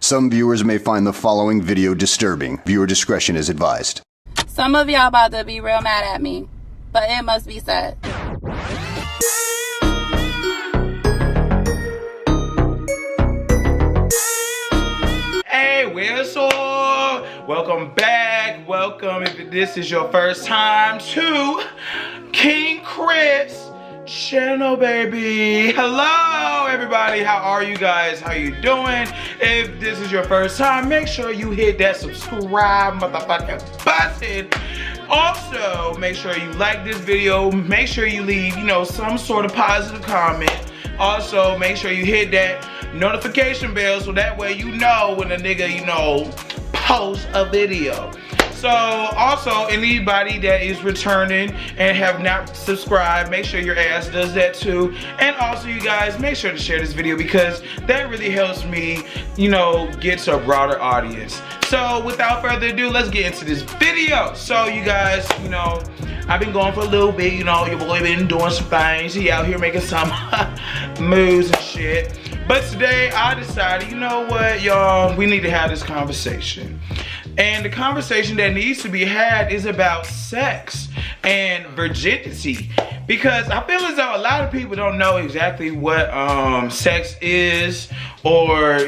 Some viewers may find the following video disturbing. Viewer discretion is advised. Some of y'all about to be real mad at me, but it must be said. Hey, Whistle! Welcome back. Welcome if this is your first time to King Chris channel, baby. Hello, everybody. How are you guys? How you doing? If this is your first time, make sure you hit that subscribe motherfucking button. Also, make sure you like this video. Make sure you leave, some sort of positive comment. Also, make sure you hit that notification bell so that way you know when a nigga, post a video. So also, anybody that is returning and have not subscribed, make sure your ass does that too. And also, you guys, make sure to share this video because that really helps me, get to a broader audience. So without further ado, let's get into this video. So you guys, I've been going for a little bit, your boy been doing some things. He out here making some moves and shit. But today I decided, you know what, y'all, we need to have this conversation. And the conversation that needs to be had is about sex and virginity. Because I feel as though a lot of people don't know exactly what sex is, or,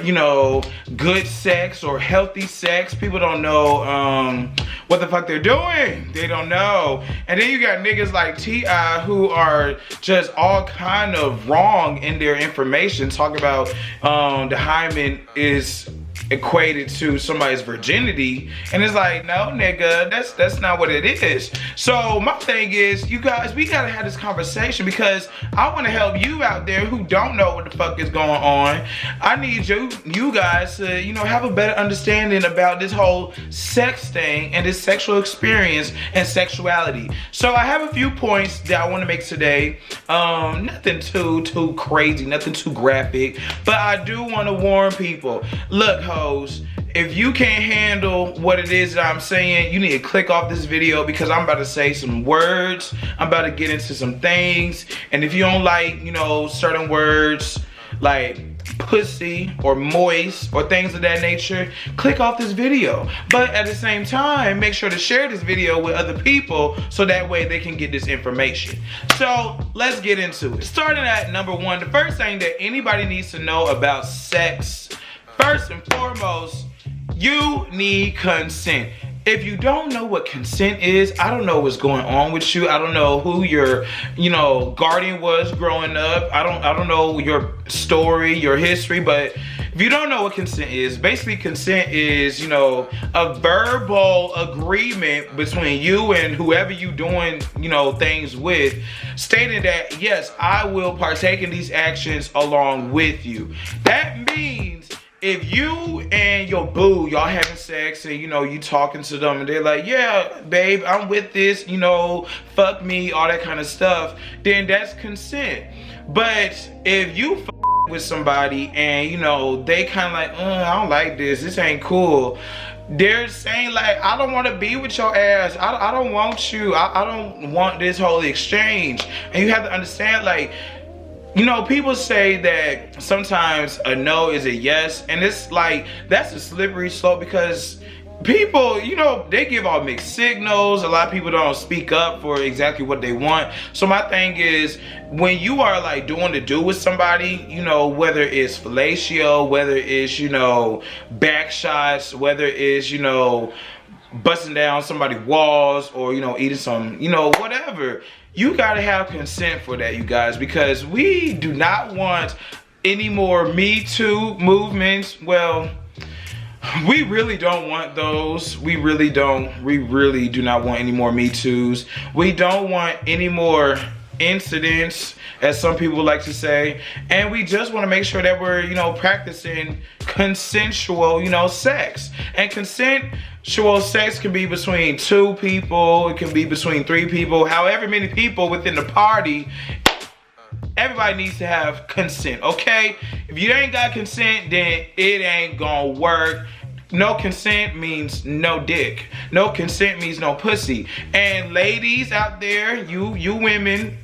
good sex or healthy sex. People don't know what the fuck they're doing. They don't know. And then you got niggas like T.I. who are just all kind of wrong in their information. Talk about the hymen is equated to somebody's virginity, and it's like, no nigga, that's not what it is. So my thing is, you guys, we gotta have this conversation because I want to help you out there who don't know what the fuck is going on. I need you guys to have a better understanding about this whole sex thing and this sexual experience and sexuality. So I have a few points that I want to make today. Nothing too crazy, nothing too graphic, but I do want to warn people. Look, if you can't handle what it is that I'm saying, you need to click off this video because I'm about to say some words. I'm about to get into some things. And if you don't like, certain words like pussy or moist or things of that nature, click off this video. But at the same time, make sure to share this video with other people so that way they can get this information. So let's get into it. Starting at number one, the first thing that anybody needs to know about sex, first and foremost, you need consent. If you don't know what consent is, I don't know what's going on with you. I don't know who your, guardian was growing up. I don't know your story, your history, but if you don't know what consent is, basically consent is, a verbal agreement between you and whoever you doing, things with, stating that, yes, I will partake in these actions along with you. That means if you and your boo, y'all having sex and you talking to them and they're like, yeah, babe, I'm with this, fuck me, all that kind of stuff, then that's consent. But if you with somebody and they kind of like, I don't like this ain't cool, they're saying like, I don't want to be with your ass, I don't want you, I don't want this whole exchange. And you have to understand, like, people say that sometimes a no is a yes, and it's like, that's a slippery slope because people, they give all mixed signals. A lot of people don't speak up for exactly what they want. So my thing is, when you are like doing the do with somebody, whether it's fellatio, whether it's, back shots, whether it's, busting down somebody's walls or, eating some, whatever. You gotta have consent for that, you guys, because we do not want any more Me Too movements. Well, we really don't want those. We really do not want any more Me Too's. We don't want any more incidents, as some people like to say, and we just want to make sure that we're practicing consensual sex. And consensual sex can be between 2 people, it can be between 3 people, however many people within the party. Everybody needs to have consent, okay? If you ain't got consent, then it ain't gonna work. No consent means no dick. No consent means no pussy. And ladies out there, you women,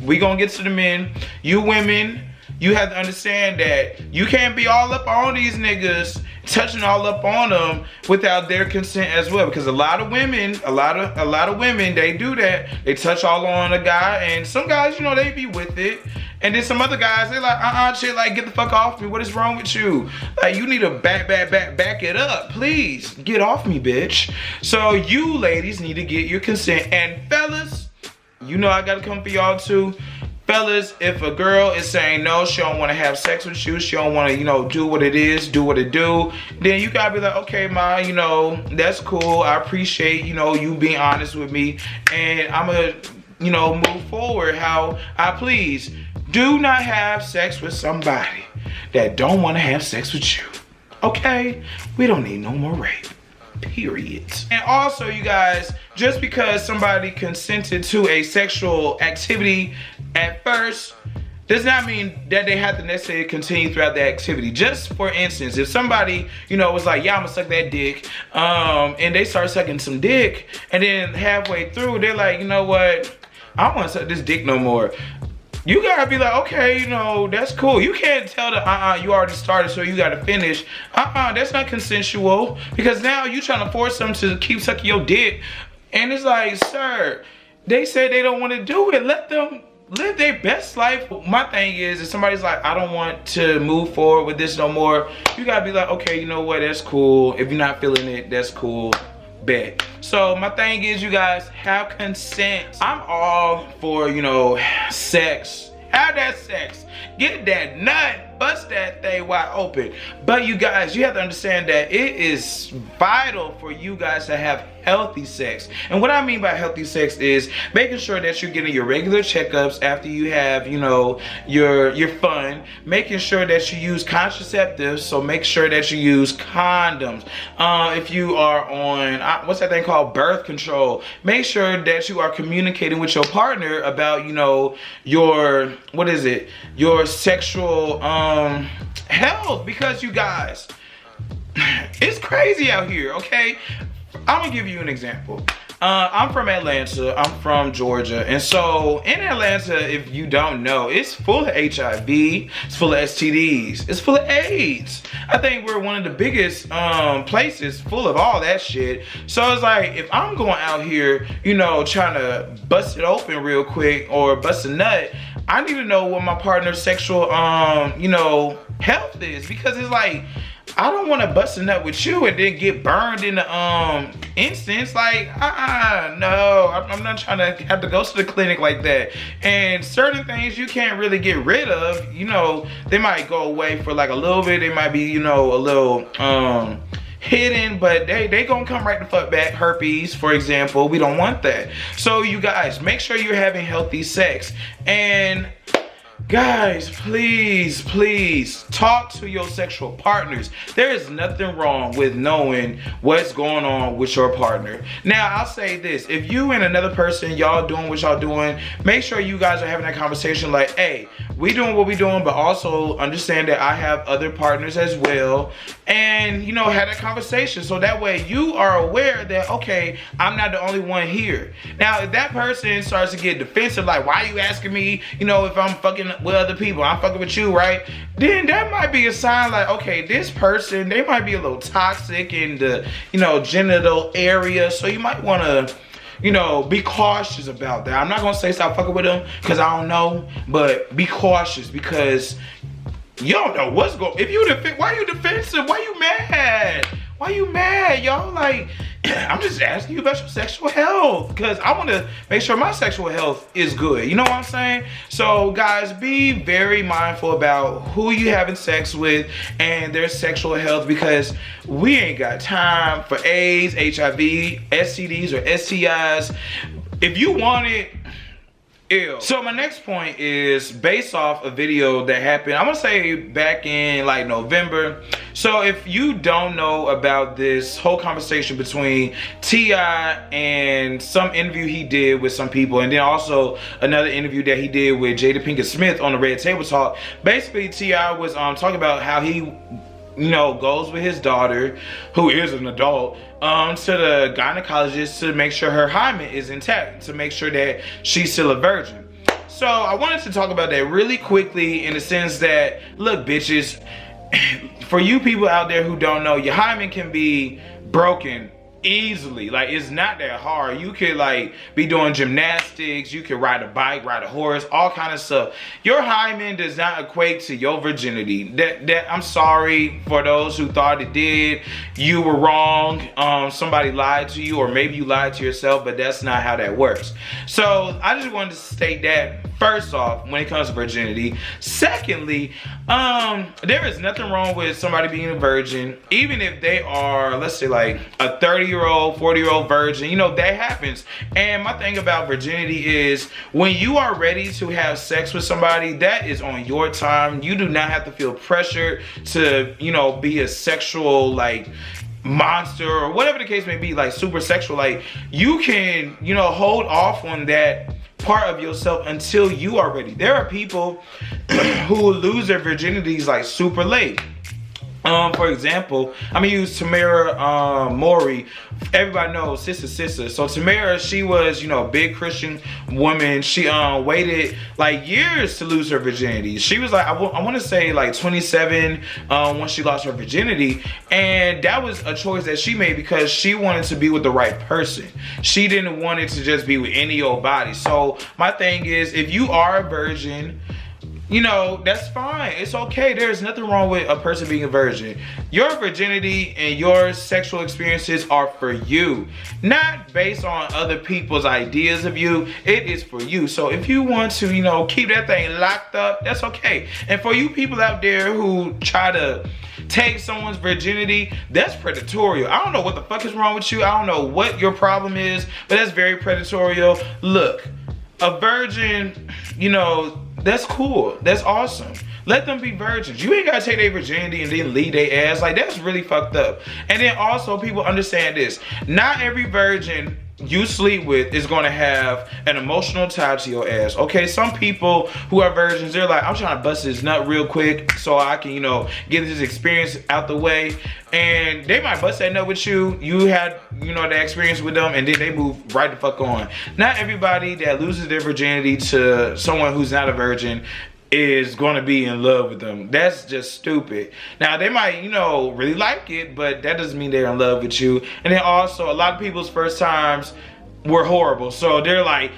we gonna get to the men. You women, you have to understand that you can't be all up on these niggas touching all up on them without their consent as well. Because a lot of women, they do that. They touch all on a guy, and some guys, you know, they be with it. And then some other guys, they like, shit, like, get the fuck off me. What is wrong with you? Like, you need to back it up. Please, get off me, bitch. So you ladies need to get your consent. And fellas, you know I gotta come for y'all too. Fellas, if a girl is saying no, she don't want to have sex with you, she don't want to, you know, do what it is, do what it do, then you gotta be like, okay, ma, you know, that's cool. I appreciate, you know, you being honest with me, and I'm gonna, you know, move forward how I please. Do not have sex with somebody that don't want to have sex with you. Okay? We don't need no more rape. Period. And also, you guys, just because somebody consented to a sexual activity at first does not mean that they have to necessarily continue throughout the activity. Just for instance, if somebody, you know, was like, yeah, I'm gonna suck that dick, and they start sucking some dick, and then halfway through, they're like, you know what? I don't want to suck this dick no more. You gotta be like, okay, you know, that's cool. You can't tell the you already started, so you gotta finish. That's not consensual, because now you trying to force them to keep sucking your dick, and it's like, sir, they said they don't want to do it. Let them live their best life. My thing is, if somebody's like, I don't want to move forward with this no more, you gotta be like, okay, you know what, that's cool. If you're not feeling it, that's cool. Bet. So my thing is, you guys, have consent. I'm all for, you know, sex. Have that sex. Get that nut. Bust that thing wide open. But you guys, you have to understand that it is vital for you guys to have healthy sex. And what I mean by healthy sex is making sure that you're getting your regular checkups after you have, you know, your fun. Making sure that you use contraceptives, so make sure that you use condoms. If you are on, what's that thing called, birth control, make sure that you are communicating with your partner about, you know, your, what is it, your sexual health. Because you guys, it's crazy out here, okay? I'm gonna give you an example. I'm from Atlanta, I'm from Georgia, and so in Atlanta, if you don't know, it's full of HIV, it's full of STDs, it's full of AIDS. I think we're one of the biggest places full of all that shit. So it's like, if I'm going out here, you know, trying to bust it open real quick or bust a nut, I need to know what my partner's sexual, you know, health is, because it's like, I don't want to bust a nut with you and then get burned in the instance. Like, no, I'm not trying to have to go to the clinic like that. And certain things you can't really get rid of, you know, they might go away for like a little bit. They might be, you know, a little hidden, but they gonna come right the fuck back. Herpes, for example, we don't want that. So you guys, make sure you're having healthy sex. And guys, please talk to your sexual partners. There is nothing wrong with knowing what's going on with your partner. Now, I'll say this. If you and another person, y'all doing what y'all doing, make sure you guys are having that conversation like, hey, we doing what we doing, but also understand that I have other partners as well. And, you know, have that conversation. So that way you are aware that, okay, I'm not the only one here. Now, if that person starts to get defensive, like, why are you asking me, you know, if I'm fucking with other people, I'm fucking with you, right? Then that might be a sign like, okay, this person, they might be a little toxic in the, you know, genital area. So you might want to, you know, be cautious about that. I'm not going to say stop fucking with them, because I don't know, but be cautious, because you don't know what's going on. If you why you defensive? Why you mad? Why you mad, y'all? Like, I'm just asking you about your sexual health, because I want to make sure my sexual health is good. You know what I'm saying? So, guys, be very mindful about who you having sex with and their sexual health, because we ain't got time for AIDS, HIV, STDs, or STIs. If you want it, ew. So my next point is based off a video that happened, I'm gonna say back in like November. So if you don't know about this whole conversation between T.I. and some interview he did with some people, and then also another interview that he did with Jada Pinkett Smith on the Red Table Talk, basically T.I. was talking about how he, you know, goes with his daughter, who is an adult, to the gynecologist to make sure her hymen is intact, to make sure that she's still a virgin. So I wanted to talk about that really quickly, in the sense that, look, bitches, for you people out there who don't know, your hymen can be broken easily. Like, it's not that hard. You could like be doing gymnastics, you could ride a bike, ride a horse, all kind of stuff. Your hymen does not equate to your virginity. That I'm sorry for those who thought it did. You were wrong. Somebody lied to you, or maybe you lied to yourself, but that's not how that works. So I just wanted to state that first off when it comes to virginity. Secondly, there is nothing wrong with somebody being a virgin, even if they are, let's say, like a 30-year-old, 40-year-old virgin. You know, that happens. And my thing about virginity is when you are ready to have sex with somebody, that is on your time. You do not have to feel pressured to, you know, be a sexual, like, monster or whatever the case may be, like super sexual. Like, you can, you know, hold off on that part of yourself until you are ready. There are people who lose their virginities like super late. For example, I'm gonna use Tamara Mowry. Everybody knows sister. So Tamara, she was, you know, a big Christian woman. She waited like years to lose her virginity. She was like, I want to say like 27 when she lost her virginity, and that was a choice that she made because she wanted to be with the right person. She didn't want it to just be with any old body. So my thing is, if you are a virgin, you know, that's fine. It's okay. There's nothing wrong with a person being a virgin. Your virginity and your sexual experiences are for you, not based on other people's ideas of you. It is for you. So if you want to, you know, keep that thing locked up, that's okay. And for you people out there who try to take someone's virginity, that's predatorial. I don't know what the fuck is wrong with you. I don't know what your problem is, but that's very predatorial. Look, a virgin, you know, that's cool. That's awesome. Let them be virgins. You ain't gotta take their virginity and then leave their ass. Like, that's really fucked up. And then also, people understand this. Not every virgin you sleep with is gonna have an emotional tie to your ass. Okay, some people who are virgins, they're like, I'm trying to bust this nut real quick so I can, you know, get this experience out the way. And they might bust that nut with you. You had, you know, the experience with them, and then they move right the fuck on. Not everybody that loses their virginity to someone who's not a virgin is going to be in love with them. That's just stupid. Now, they might, you know, really like it, but that doesn't mean they're in love with you. And then also, a lot of people's first times were horrible. So they're like,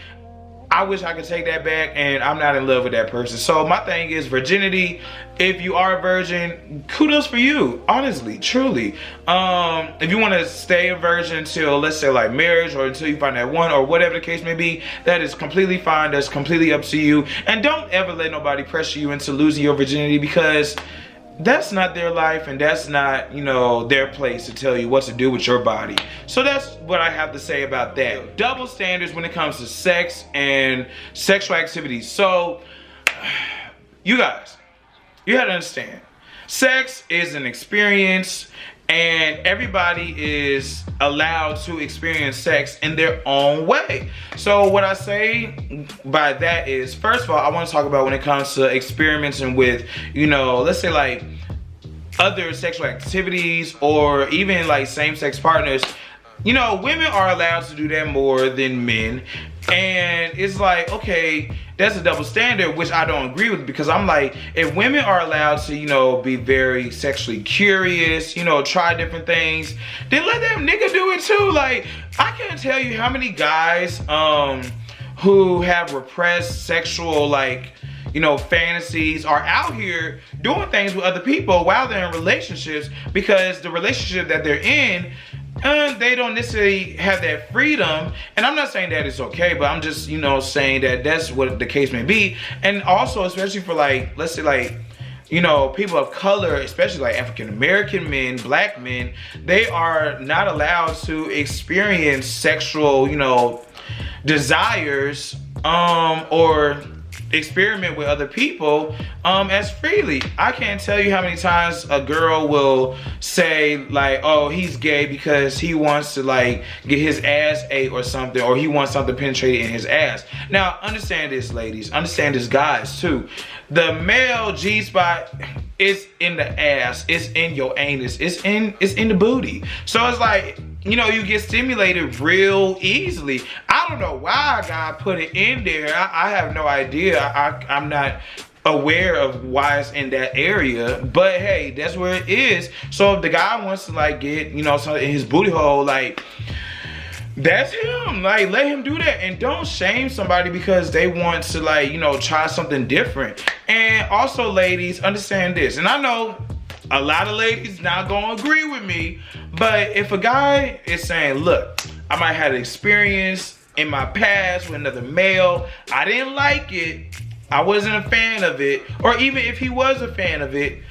I wish I could take that back, and I'm not in love with that person. So my thing is virginity. If you are a virgin, kudos for you, honestly, truly. If you want to stay a virgin until, let's say, like marriage, or until you find that one, or whatever the case may be, that is completely fine. That's completely up to you. And don't ever let nobody pressure you into losing your virginity, because that's not their life, and that's not, you know, their place to tell you what to do with your body. So that's what I have to say about that. Double standards when it comes to sex and sexual activities. So, you guys, you have to understand, sex is an experience, and everybody is allowed to experience sex in their own way. So what I say by that is, first of all, I want to talk about when it comes to experimenting with, you know, let's say like other sexual activities, or even like same-sex partners. You know, women are allowed to do that more than men. And it's like, okay, that's a double standard, which I don't agree with, because I'm like, if women are allowed to, you know, be very sexually curious, you know, try different things, then let that nigga do it too. Like, I can't tell you how many guys who have repressed sexual, like, you know, fantasies are out here doing things with other people while they're in relationships, because the relationship that they're in, they don't necessarily have that freedom. And I'm not saying that it's okay, but I'm just, you know, saying that that's what the case may be. And also, especially for like, let's say like, you know, people of color, especially like African American men, black men, they are not allowed to experience sexual, you know, desires, or experiment with other people as freely. I can't tell you how many times a girl will say like, oh, he's gay because he wants to like get his ass ate or something, or he wants something penetrated in his ass. Now, understand this, ladies. Understand this, guys, too. The male G-spot is in the ass. It's in your anus. It's in the booty. So it's like, you know, you get stimulated real easily. I don't know why God put it in there. I have no idea. I'm not aware of why it's in that area, but hey, that's where it is. So if the guy wants to like get, you know, something in his booty hole, like, that's him. Like, let him do that, and don't shame somebody because they want to, like, you know, try something different. And also, ladies, understand this, and I know a lot of ladies not gonna agree with me, but if a guy is saying, look, I might have experience in my past with another male, I didn't like it, I wasn't a fan of it, or even if he was a fan of it,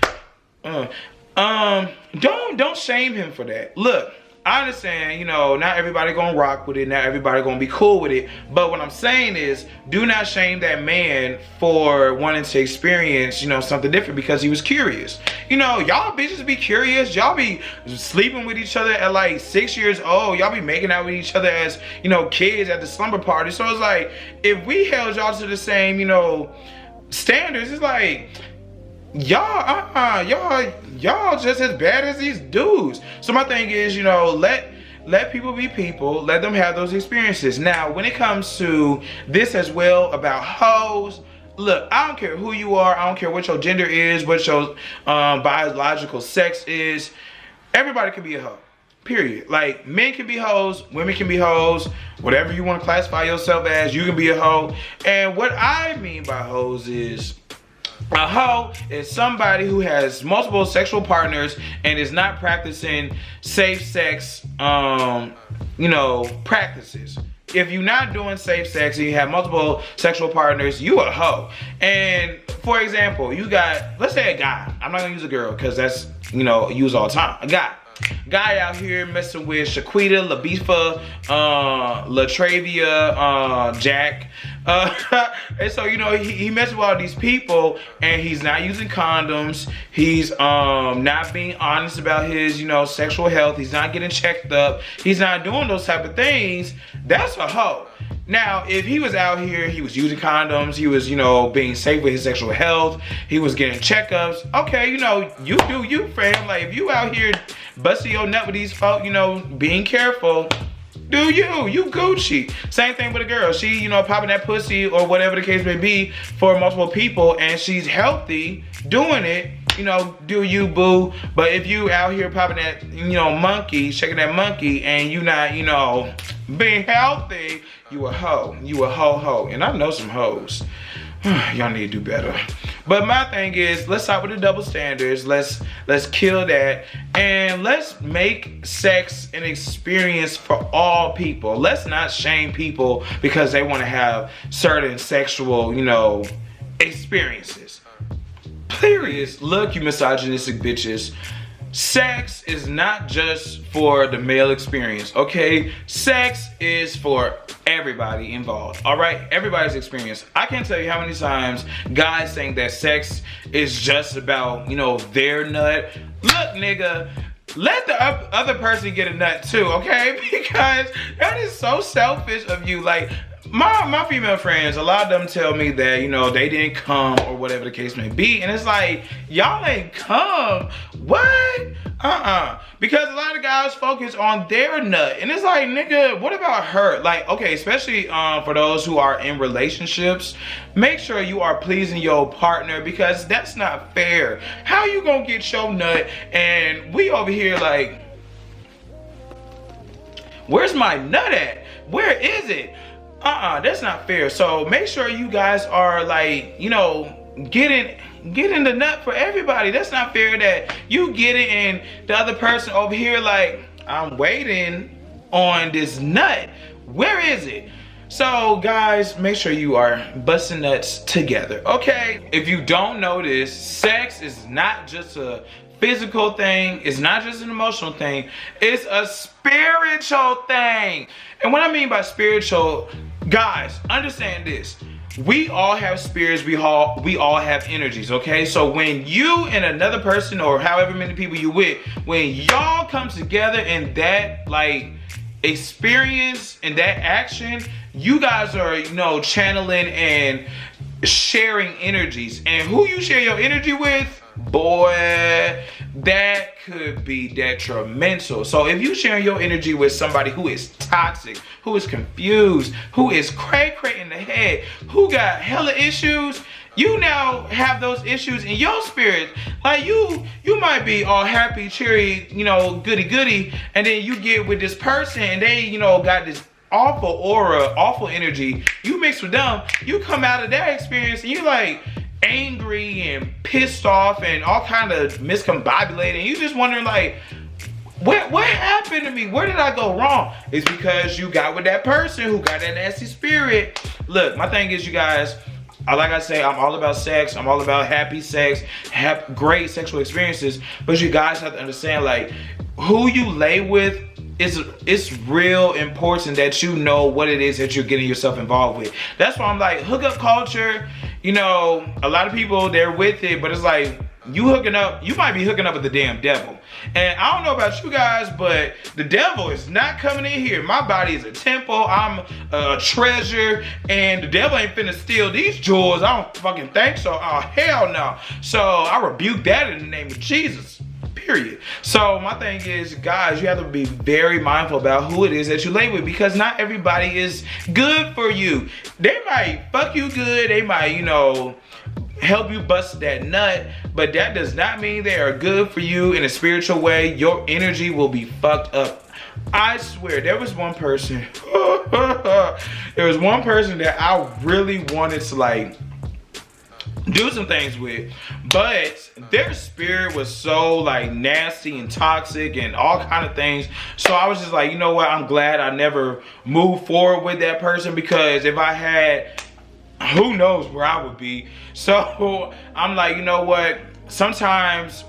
don't shame him for that. Look, I understand, you know, not everybody gonna rock with it, not everybody gonna be cool with it, but what I'm saying is, do not shame that man for wanting to experience, you know, something different because he was curious. You know, y'all bitches be curious, y'all be sleeping with each other at like 6 years old, y'all be making out with each other as, you know, kids at the slumber party. So it's like, if we held y'all to the same, you know, standards, it's like, y'all just as bad as these dudes. So my thing is, you know, let people be people, let them have those experiences. Now, when it comes to this as well about hoes, look, I don't care who you are, I don't care what your gender is, what your biological sex is, everybody can be a hoe. Period. Like, men can be hoes, women can be hoes, whatever you want to classify yourself as, you can be a hoe. And what I mean by hoes is, a hoe is somebody who has multiple sexual partners and is not practicing safe sex, you know, practices. If you're not doing safe sex and you have multiple sexual partners, you a hoe. And for example, you got, let's say a guy. I'm not gonna use a girl because that's, you know, used all the time. A guy out here messing with Shaquita, LaBeefa, Latravia, Jack. And so, you know, he messes with all these people and he's not using condoms. He's not being honest about his, you know, sexual health. He's not getting checked up. He's not doing those type of things. That's a hoe. Now, if he was out here, he was using condoms, he was, you know, being safe with his sexual health, he was getting checkups, okay, you know, you do you, fam. Like, if you out here busting your nut with these folk, you know, being careful, do you Gucci. Same thing with a girl. She, you know, popping that pussy or whatever the case may be for multiple people and she's healthy doing it, you know, do you, boo. But if you out here popping that, you know, monkey, shaking that monkey and you not, you know, being healthy, you a hoe. You a ho. And I know some hoes. Y'all need to do better. But my thing is, let's stop with the double standards. Let's kill that. And let's make sex an experience for all people. Let's not shame people because they want to have certain sexual, you know, experiences. Period. Look, you misogynistic bitches. Sex is not just for the male experience, okay? Sex is for everybody involved, all right? Everybody's experience. I can't tell you how many times guys saying that sex is just about, you know, their nut. Look, nigga, let the other person get a nut too, okay? Because that is so selfish of you. Like, my female friends, a lot of them tell me that, you know, they didn't come or whatever the case may be. And it's like, y'all ain't come. What? Because a lot of guys focus on their nut. And it's like, nigga, what about her? Like, okay, especially for those who are in relationships, make sure you are pleasing your partner because that's not fair. How you gonna get your nut and we over here like, where's my nut at? Where is it? That's not fair. So make sure you guys are like, you know, getting the nut for everybody. That's not fair that you get it and the other person over here like, I'm waiting on this nut. Where is it? So guys, make sure you are busting nuts together, okay? If you don't know this, sex is not just a physical thing, it's not just an emotional thing, it's a spiritual thing. And what I mean by spiritual, guys, understand this. We all have spirits, we all have energies, okay? So when you and another person or however many people you with, when y'all come together in that like experience and that action, you guys are, you know, channeling and sharing energies. And who you share your energy with, boy, that could be detrimental. So if you sharing your energy with somebody who is toxic, who is confused, who is cray in the head, who got hella issues, you now have those issues in your spirit. Like you might be all happy, cheery, you know, goody goody, and then you get with this person and they, you know, got this awful aura, awful energy. You mix with them, you come out of that experience and you like angry and pissed off and all kind of miscombobulated. And you just wondering like, what happened to me? Where did I go wrong? It's because you got with that person who got that nasty spirit. Look, my thing is, you guys, like I say, I'm all about sex. I'm all about happy sex, have great sexual experiences. But you guys have to understand, like, who you lay with, it's real important that you know what it is that you're getting yourself involved with. That's why I'm like, hookup culture, you know, a lot of people, they're with it, but it's like, you might be hooking up with the damn devil. And I don't know about you guys, but the devil is not coming in here. My body is a temple, I'm a treasure, and the devil ain't finna steal these jewels. I don't fucking think so. Oh, hell no. So I rebuke that in the name of Jesus. Period. So my thing is, guys, you have to be very mindful about who it is that you lay with, because not everybody is good for you. They might fuck you good, they might, you know, help you bust that nut, but that does not mean they are good for you in a spiritual way. Your energy will be fucked up. I swear, there was one person, that I really wanted to like do some things with, but their spirit was so like nasty and toxic and all kind of things. So I was just like, you know what, I'm glad I never moved forward with that person, because if I had, who knows where I would be. So I'm like, you know what, sometimes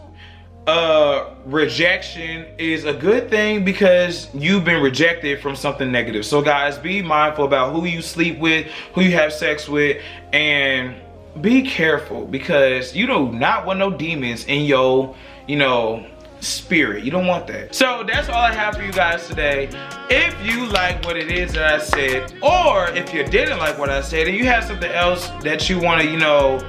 rejection is a good thing, because you've been rejected from something negative. So guys, be mindful about who you sleep with, who you have sex with, and be careful, because you do not want no demons in your, you know, spirit. You don't want that. So that's all I have for you guys today. If you like what it is that I said, or if you didn't like what I said and you have something else that you want to, you know,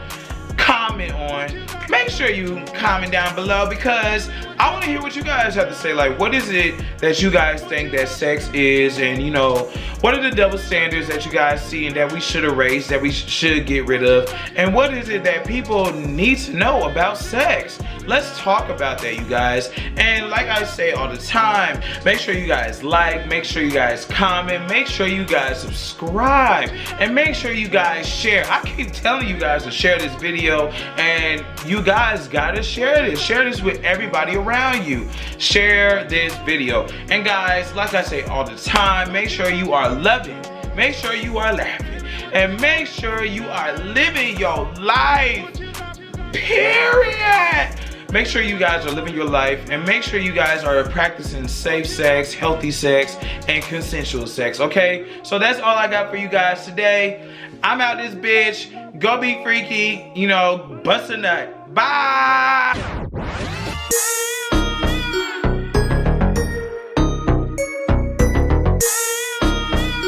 comment on, make sure you comment down below, because I want to hear what you guys have to say. Like, what is it that you guys think that sex is, and you know, what are the double standards that you guys see and that we should erase, that we should get rid of, and what is it that people need to know about sex? Let's talk about that, you guys. And like I say all the time, make sure you guys like, make sure you guys comment, make sure you guys subscribe, and make sure you guys share. I keep telling you guys to share this video, and you guys gotta share this. Share this with everybody around you. Share this video. And guys, like I say all the time, make sure you are loving, make sure you are laughing, and make sure you are living your life. Period. Make sure you guys are living your life, and make sure you guys are practicing safe sex, healthy sex, and consensual sex, okay? So that's all I got for you guys today. I'm out this bitch. Go be freaky, you know, bust a nut. Bye!